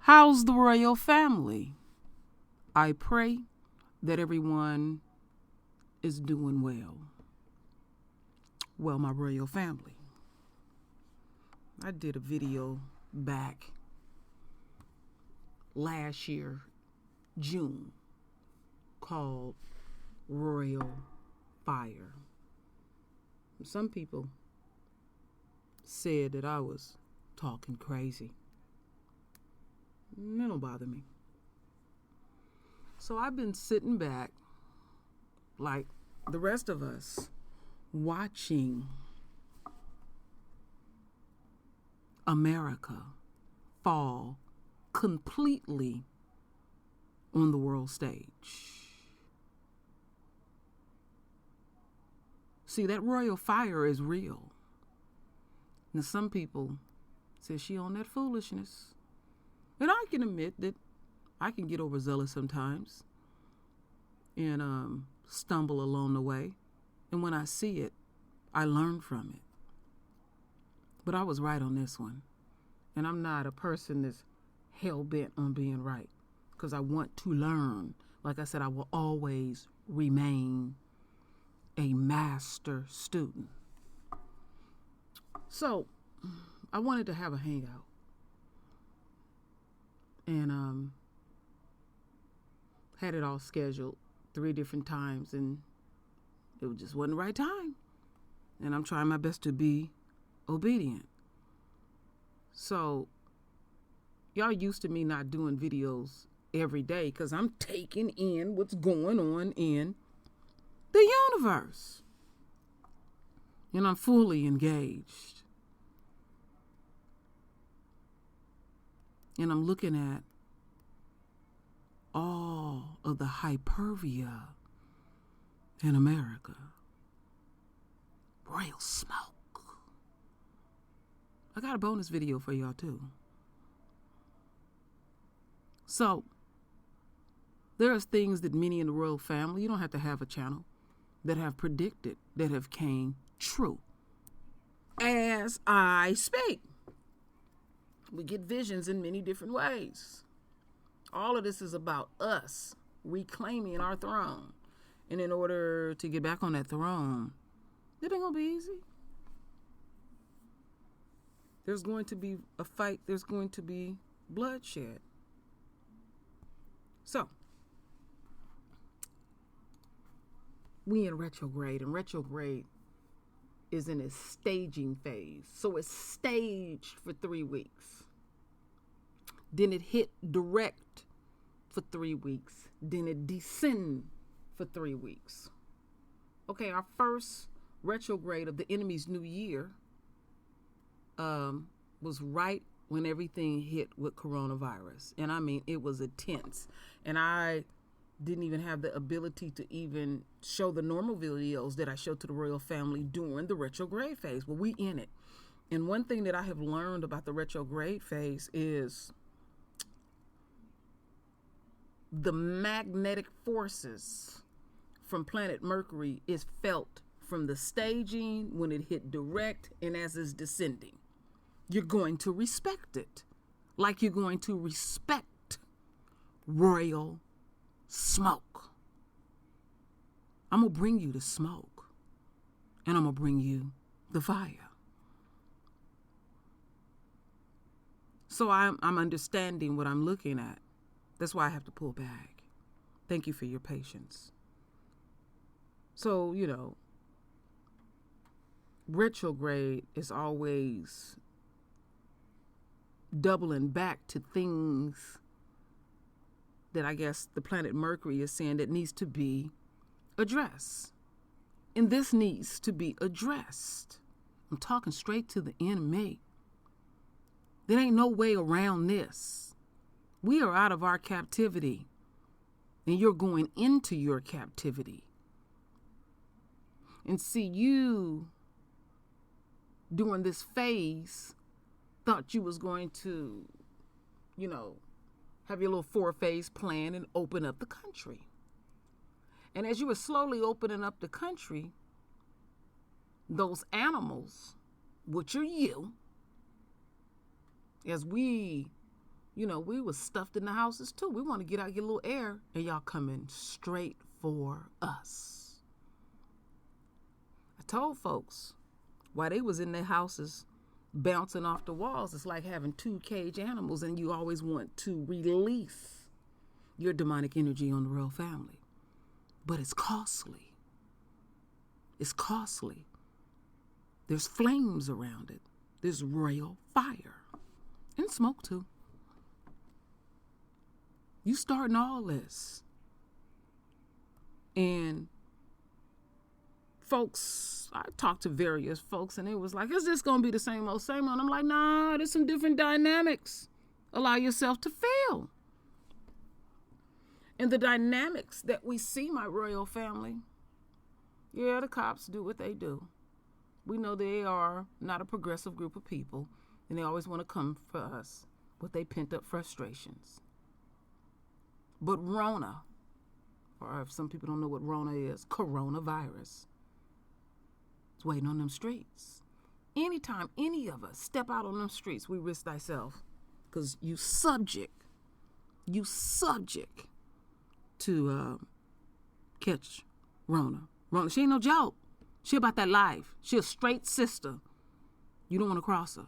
How's the royal family? I pray that everyone is doing well. Well, my royal family, I did a video back last year, June, called Royal Fire. Some people said that I was talking crazy. That don't bother me. So I've been sitting back like the rest of us, watching America fall completely on the world stage. See, that royal fire is real. Now, some people say she on that foolishness. And I can admit that I can get overzealous sometimes and stumble along the way. And when I see it, I learn from it. But I was right on this one. And I'm not a person that's hell-bent on being right, because I want to learn. Like I said, I will always remain a master student. So I wanted to have a hangout. And had it all scheduled 3 different times, and it just wasn't the right time. And I'm trying my best to be obedient. So y'all used to me not doing videos every day because I'm taking in what's going on in the universe. And I'm fully engaged. And I'm looking at all of the hyperbia in America. Real smoke. I got a bonus video for y'all too. So, there's things that many in the royal family, you don't have to have a channel, that have predicted, that have came true. As I speak. We get visions in many different ways. All of this is about us reclaiming our throne. And in order to get back on that throne, it ain't gonna be easy. There's going to be a fight. There's going to be bloodshed. So, we in retrograde, and retrograde is in its staging phase. So it's staged for 3 weeks. Then it hit direct for 3 weeks. Then it descend for 3 weeks. Okay, our first retrograde of the enemy's new year was right when everything hit with coronavirus. And I mean, it was intense. And I didn't even have the ability to even show the normal videos that I showed to the royal family during the retrograde phase. Well, we in it. And one thing that I have learned about the retrograde phase is the magnetic forces from planet Mercury is felt from the staging when it hit direct and as it's descending. You're going to respect it like you're going to respect royal smoke. I'm going to bring you the smoke, and I'm going to bring you the fire. So I'm understanding what I'm looking at. That's why I have to pull back. Thank you for your patience. So, retrograde is always doubling back to things that I guess the planet Mercury is saying that needs to be addressed. And this needs to be addressed. I'm talking straight to the enemy. There ain't no way around this. We are out of our captivity, and you're going into your captivity. And see, you, during this phase, thought you was going to, have your little 4-phase plan and open up the country. And as you were slowly opening up the country, those animals, which are you, as we You know, we was stuffed in the houses too. We want to get out, get a little air, and y'all coming straight for us. I told folks while they was in their houses bouncing off the walls, it's like having two cage animals, and you always want to release your demonic energy on the royal family. But it's costly. It's costly. There's flames around it. There's royal fire. And smoke too. You starting all this. And folks, I talked to various folks and it was like, is this going to be the same old, same old? I'm like, nah, there's some different dynamics. Allow yourself to feel. And the dynamics that we see, my royal family, yeah, the cops do what they do. We know they are not a progressive group of people, and they always want to come for us with their pent-up frustrations. But Rona, or if some people don't know what Rona is, coronavirus, it's waiting on them streets. Anytime any of us step out on them streets, we risk thyself, because you subject to catch Rona. Rona, she ain't no joke. She about that life. She a straight sister. You don't want to cross her.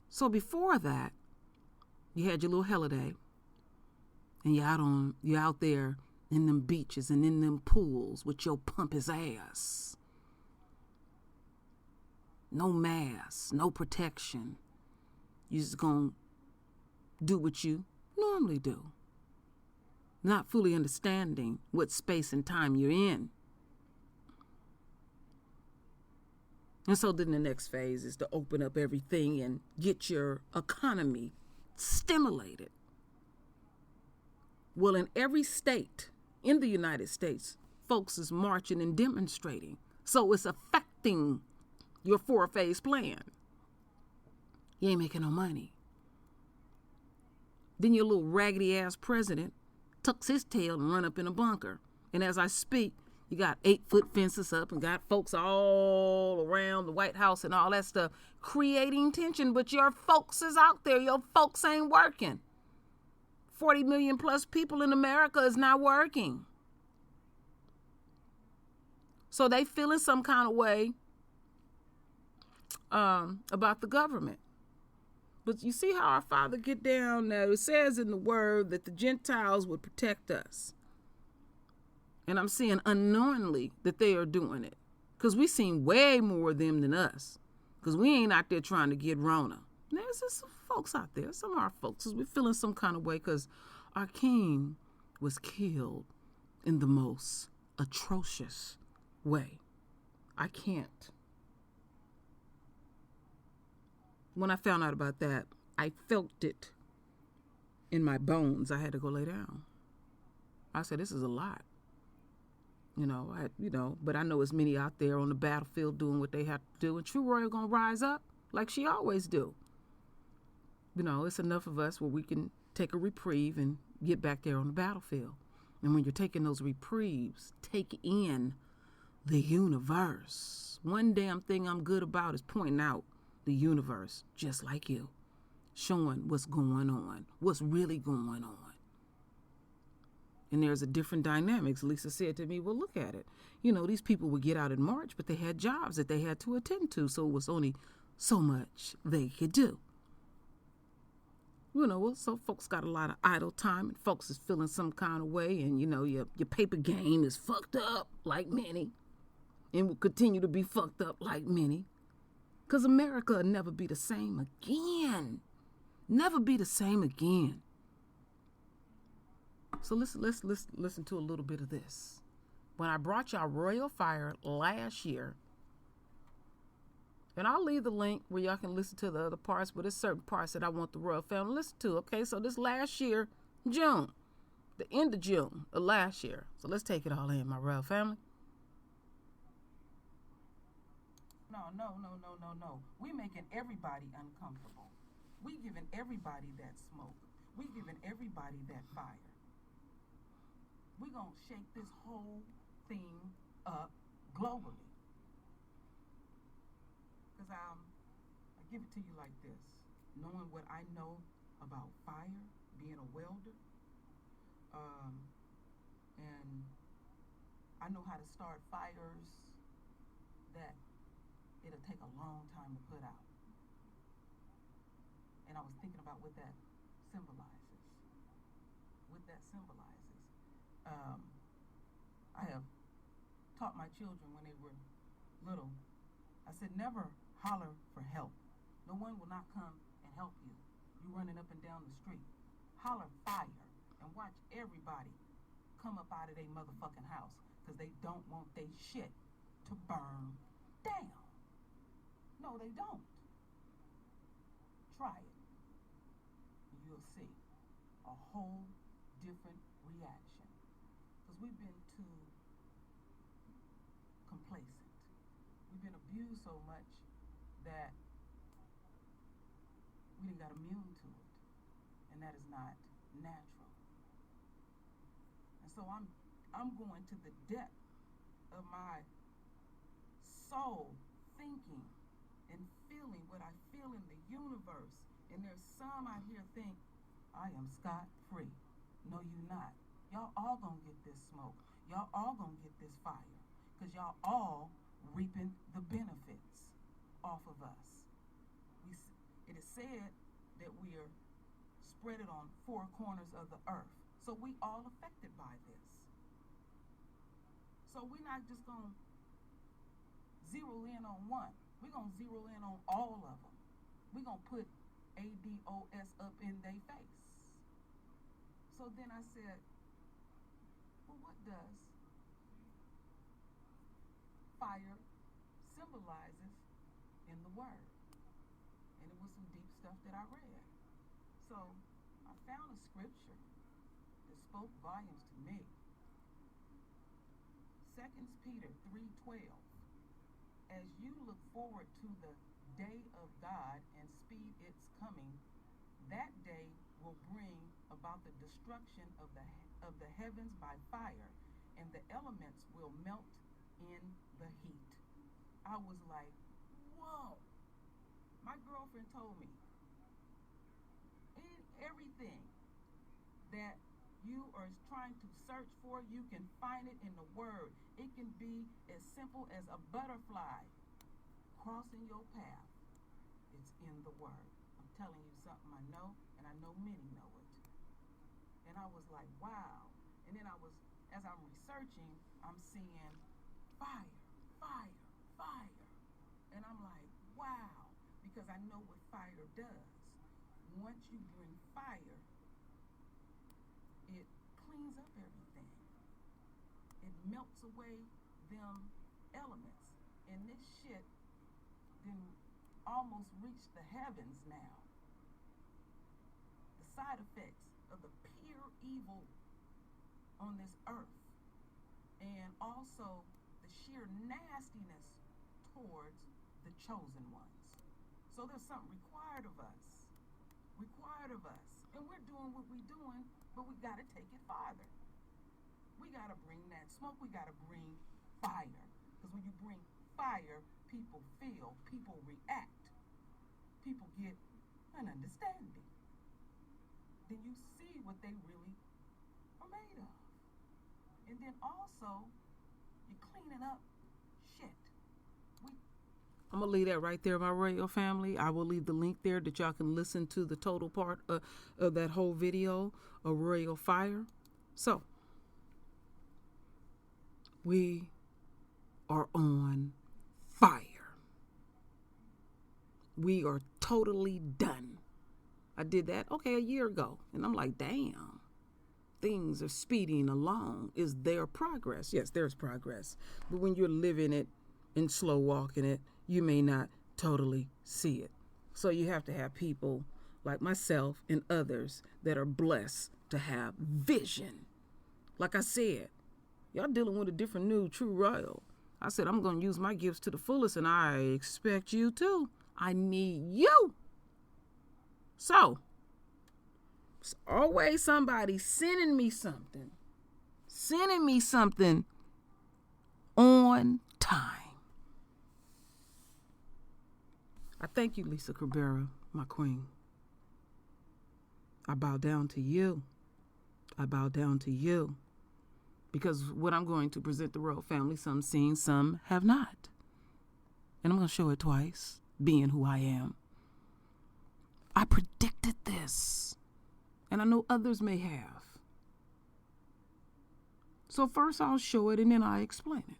So before that, you had your little holiday, and you're out there in them beaches and in them pools with your pompous ass. No mask, no protection. You just gonna do what you normally do. Not fully understanding what space and time you're in. And so then the next phase is to open up everything and get your economy stimulated. Well, in every state in the United States, folks is marching and demonstrating. So it's affecting your four-phase plan. You ain't making no money. Then your little raggedy-ass president tucks his tail and run up in a bunker. And as I speak, you got 8-foot fences up and got folks all around the White House and all that stuff, creating tension. But your folks is out there. Your folks ain't working. 40 million plus people in America is not working. So they feeling some kind of way about the government. But you see how our Father get down now. It says in the word that the Gentiles would protect us. And I'm seeing unknowingly that they are doing it. Because we seen way more of them than us. Because we ain't out there trying to get Rona. There's just some folks out there. Some of our folks, we're feeling some kind of way because our king was killed in the most atrocious way. I can't. When I found out about that, I felt it in my bones. I had to go lay down. I said, this is a lot. But I know as many out there on the battlefield doing what they have to do. And True Royal gonna rise up like she always do. It's enough of us where we can take a reprieve and get back there on the battlefield. And when you're taking those reprieves, take in the universe. One damn thing I'm good about is pointing out the universe, just like you, showing what's going on, what's really going on. And there's a different dynamics. Lisa said to me, well, look at it. These people would get out in March, but they had jobs that they had to attend to. So it was only so much they could do. So folks got a lot of idle time and folks is feeling some kind of way. And, your paper game is fucked up like many and will continue to be fucked up like many. Because America will never be the same again. Never be the same again. So let's listen to a little bit of this. When I brought y'all Royal Fire last year, and I'll leave the link where y'all can listen to the other parts, but there's certain parts that I want the Royal family to listen to. Okay, so this last year, June, the end of June of last year. So let's take it all in, my Royal family. No. We making everybody uncomfortable. We giving everybody that smoke. We giving everybody that fire. We gonna shake this whole thing up globally. Because I give it to you like this. knowing what I know about fire, being a welder, and I know how to start fires that it'll take a long time to put out. And I was thinking about what that symbolizes. I have taught my children when they were little. I said, never holler for help. No one will not come and help you. You running up and down the street. Holler fire and watch everybody come up out of their motherfucking house because they don't want their shit to burn down. No, they don't. Try it. You'll see a whole different reaction. Because we've been too complacent. We've been abused so much that we didn't got immune to it. And that is not natural. And so I'm going to the depth of my soul, thinking and feeling what I feel in the universe. And there's some out here think, I am scot-free. No, you not. Y'all all gonna get this smoke. Y'all all gonna get this fire. Because y'all all reaping the benefits off of us. It is said that we are spread it on 4 corners of the earth. So we all affected by this. So we're not just gonna zero in on one. We're gonna zero in on all of them. We're gonna put ADOS up in their face. So then I said, well, what does fire symbolizes in the word? And it was some deep stuff that I read. So I found a scripture that spoke volumes to me. 2 Peter 3:12. As you look forward to the day of God and speed its coming, that day will bring about the destruction of the heavens by fire, and the elements will melt in the heat. I was like, whoa. My girlfriend told me, in everything that you are trying to search for, you can find it in the word. It can be as simple as a butterfly crossing your path. It's in the word. I'm telling you something I know, and I know many know it. And I was like, wow. And then as I'm researching, I'm seeing fire, fire, fire. And I'm like, wow. Because I know what fire does. Once you bring fire, it cleans up everything. It melts away them elements. And this shit didn't almost reach the heavens now. The side effects of the pure evil on this earth, and also the sheer nastiness towards the chosen ones. So there's something required of us. And we're doing what we're doing, but we got to take it farther. We got to bring that smoke. We got to bring fire. Because when you bring fire, people feel, people react. People get an understanding. Then you see what they really are made of. And then also, you're cleaning up shit. I'm going to leave that right there, my royal family. I will leave the link there that y'all can listen to the total part of that whole video of Royal Fire. So, we are on fire. We are totally done. I did that, a year ago. And I'm like, damn, things are speeding along. Is there progress? Yes, there's progress. But when you're living it and slow walking it, you may not totally see it. So you have to have people like myself and others that are blessed to have vision. Like I said, y'all dealing with a different new true royal. I said, I'm going to use my gifts to the fullest, and I expect you to. I need you. So, it's always somebody sending me something on time. I thank you, Lisa Cabrera, my queen. I bow down to you. I bow down to you. Because what I'm going to present the royal family, some seen, some have not. And I'm going to show it twice, being who I am. I predicted this. And I know others may have. So first I'll show it and then I explain it.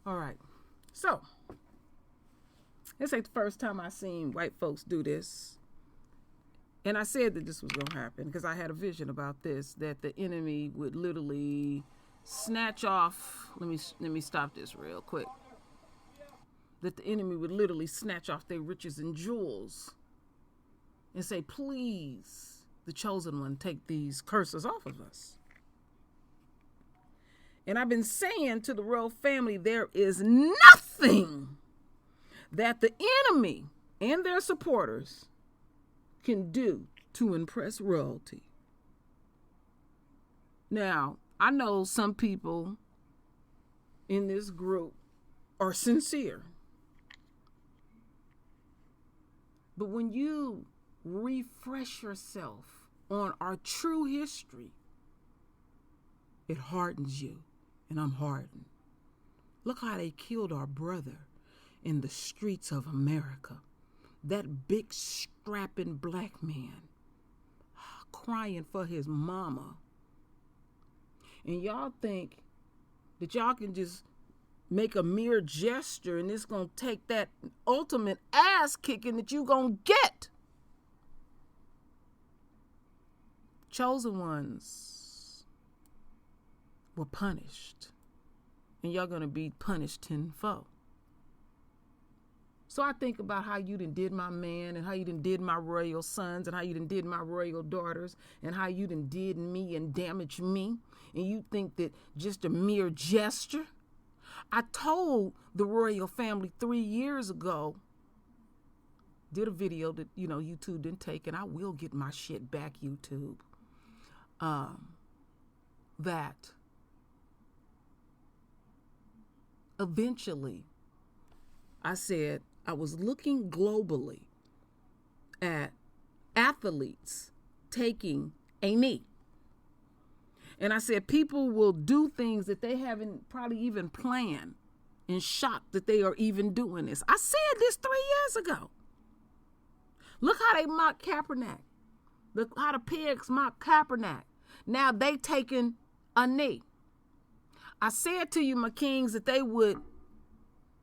All right. So, this ain't the first time I seen white folks do this. And I said that this was going to happen because I had a vision about this, that the enemy would literally snatch off. Let me stop this real quick. That the enemy would literally snatch off their riches and jewels and say, please, the chosen one, take these curses off of us. And I've been saying to the royal family, there is nothing that the enemy and their supporters can do to impress royalty. Now, I know some people in this group are sincere. But when you refresh yourself on our true history, it hardens you. And I'm hardened. Look how they killed our brother in the streets of America. That big strapping black man crying for his mama. And y'all think that y'all can just make a mere gesture and it's going to take that ultimate ass kicking that you going to get. Chosen ones were punished, and y'all gonna be punished tenfold. So I think about how you done did my man, and how you done did my royal sons, and how you done did my royal daughters, and how you done did me and damaged me, and you think that just a mere gesture. I told the royal family 3 years ago, did a video that YouTube didn't take, and I will get my shit back, YouTube, that eventually, I said I was looking globally at athletes taking a knee. And I said people will do things that they haven't probably even planned, in shock that they are even doing this. I said this 3 years ago. Look how they mock Kaepernick. Look how the pigs mock Kaepernick. Now they taking a knee. I said to you, my kings, that they would,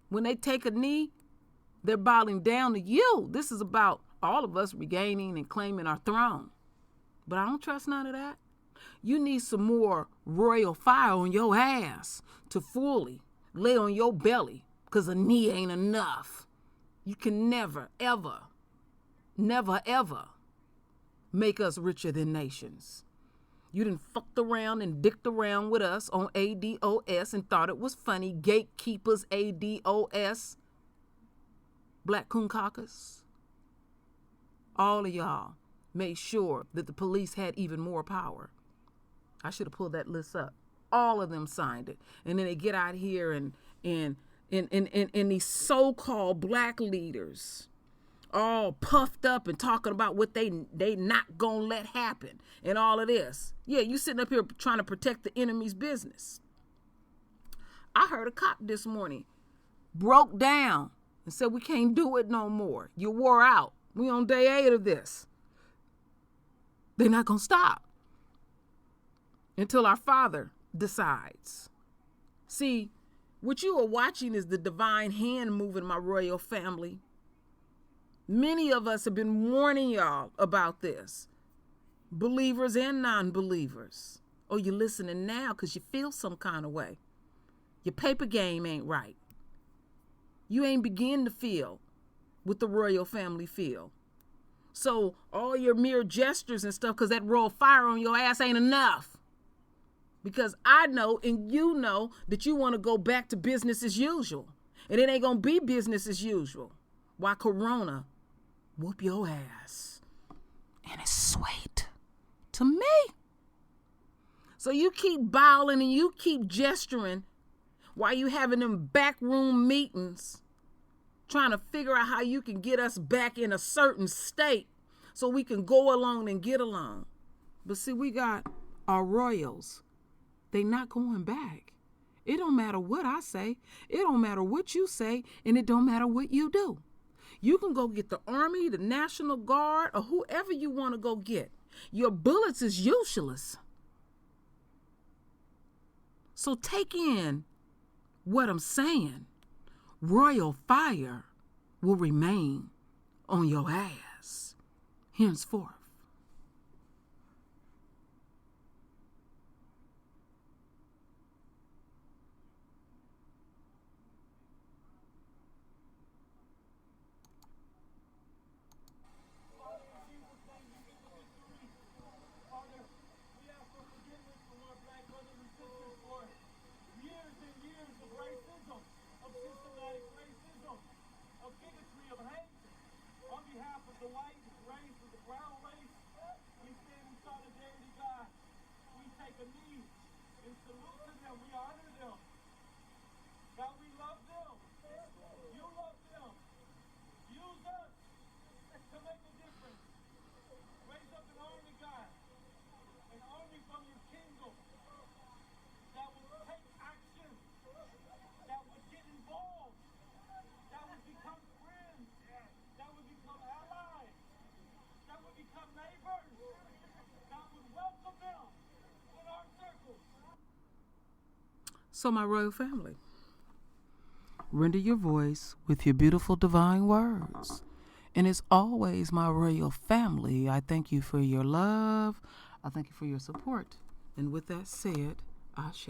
when they take a knee, they're bowing down to you. This is about all of us regaining and claiming our throne. But I don't trust none of that. You need some more royal fire on your ass to fully lay on your belly, because a knee ain't enough. You can never, ever make us richer than nations. You done fucked around and dicked around with us on ADOS and thought it was funny. Gatekeepers, ADOS, Black Coon Caucus. All of y'all made sure that the police had even more power. I should have pulled that list up. All of them signed it. And then they get out here and these so-called black leaders all puffed up and talking about what they not gonna let happen and all of this. Yeah, you sitting up here trying to protect the enemy's business. I heard a cop this morning broke down and said we can't do it no more. You wore out. We on day 8 of this. They're not going to stop until our Father decides. See, what you are watching is the divine hand moving, my royal family. Many of us have been warning y'all about this, believers and non-believers. Oh, you're listening now because you feel some kind of way. Your paper game ain't right. You ain't begin to feel what the royal family feel. So all your mere gestures and stuff, because that royal fire on your ass ain't enough. Because I know and you know that you want to go back to business as usual. And it ain't going to be business as usual. Why Corona whoop your ass. And it's sweet to me. So you keep bowling and you keep gesturing while you having them backroom meetings, trying to figure out how you can get us back in a certain state so we can go along and get along. But see, we got our royals. They not going back. It don't matter what I say. It don't matter what you say. And it don't matter what you do. You can go get the Army, the National Guard, or whoever you want to go get. Your bullets is useless. So take in what I'm saying. Royal fire will remain on your ass henceforth. The white race and the brown race, we stand in solidarity, God. We take a knee and salute to them. We honor them. God, we love them. You love them. Use us to make a difference. Raise up an army, God. An army from your kingdom that will take action, that would get involved, that would become friends, that would become allies, that would become neighbors, that would welcome them in our circles. So my royal family, render your voice with your beautiful divine words. And as always, my royal family, I thank you for your love. I thank you for your support. And with that said, Ashe.